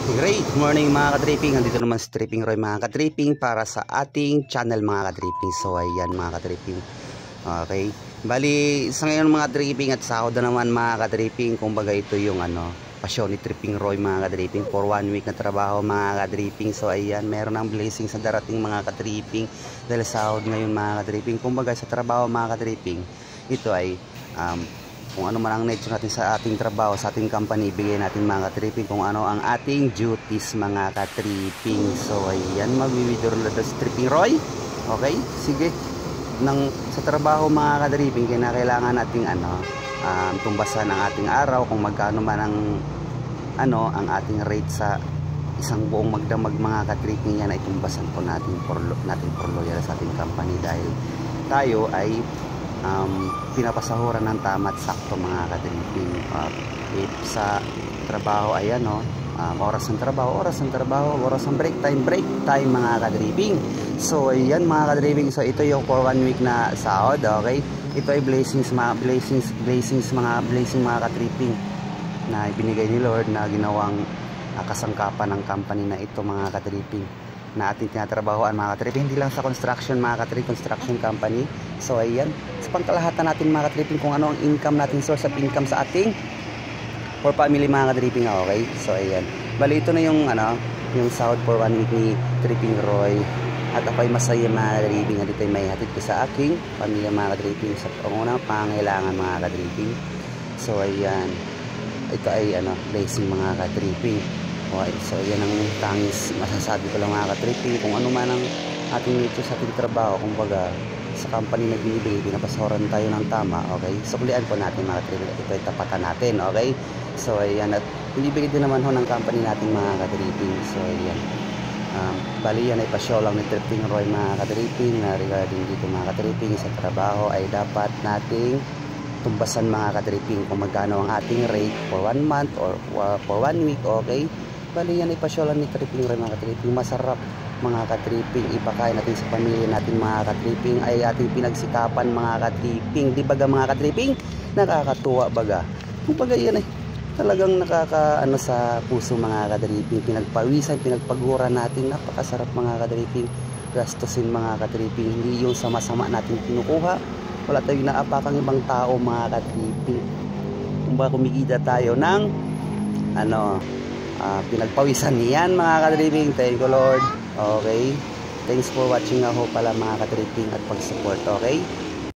Great morning mga ka-tripping. Nandito naman si Tripping Roy mga ka-tripping para sa ating channel mga ka-tripping. So ayan mga ka-tripping. Okay. Bali sa ngayon mga tripping at sahod na naman mga ka-tripping. Kumbaga ito yung pasyon ni Tripping Roy mga ka-tripping for 1 week na trabaho mga ka-tripping. So ayan, meron ng blessing sa darating mga ka-tripping dahil sahod ngayon mga ka-tripping. Kumbaga sa trabaho mga ka-tripping, ito ay kung ano man ang nature natin sa ating trabaho, sa ating company, bigay natin mga ka-tripping kung ano ang ating duties mga ka-tripping. So ayan, mag-video na si Tripping Roy. Okay, sige. Sa trabaho mga ka-tripping, kailangan nating tumbasan ang ating araw, kung magkano man ang ating rate sa isang buong magdamag mga ka-tripping. Yan ay tumbasan po natin for loyal sa ating company dahil tayo ay pinapasahuran ng tama at sakto mga ka-tripping. If sa trabaho ay oras ng trabaho, oras ng break time mga ka-tripping. So ayan mga ka-tripping, so ito yung for 1 week na sahod. Okay, ito ay blessings mga ka-tripping na ibinigay ni Lord na ginawang kasangkapan ng company na ito mga ka-tripping na ating tinatrabahoan mga ka-tripping. Hindi lang sa construction mga ka-tripping, construction company. So ayan, sa pangkalahatan natin mga ka-tripping kung ano ang income natin, source of income sa ating for family mga ka-tripping. Okay, so ayan, bali ito na yung sahod for 1 week ni Tripping Roy. At ako ay masaya mga ka-tripping na dito ay may hatid ko sa aking pamilya mga ka-tripping sa unang pangailangan mga ka-tripping. So ayan, ito ay blessing mga ka-tripping. Okay, so yan ang tangis masasabi ko lang mga ka-tripping. Kung ano man ang ating nature sa ating trabaho, kumbaga sa company na binibigay, pinapasahuran tayo ng tama. Okay, suklian po natin mga ka-tripping at ito ay tapatan natin. Okay, so ayan, at binibigay din naman ho ng company natin mga ka-tripping. So ayan, bali yan ay pasyo lang ni Tripping Roy mga ka-tripping na regarding dito mga ka-tripping sa trabaho ay dapat nating tumbasan mga ka-tripping kung magkano ang ating rate for 1 month or for 1 week. Okay, bali yan ay pasyolan ni Tripping Roy mga ka-tripping. Masarap mga ka-tripping, ipakain natin sa pamilya natin mga ka-tripping, ay ating pinagsikapan mga ka-tripping. Di baga mga ka-tripping, nakakatuwa baga. Kung baga yan ay talagang nakakaano sa puso mga ka-tripping. Pinagpawisan, pinagpaguran natin, napakasarap mga ka-tripping. Gastusin mga ka-tripping, hindi yung sama-sama natin kinukuha. Wala tayong naapakang ibang tao mga ka-tripping. Kung ba kumikita tayo ng pinagpawisan niyan mga ka-tripping. Thank you Lord. Okay, thanks for watching ako pala mga ka-tripping at pag-support. Okay.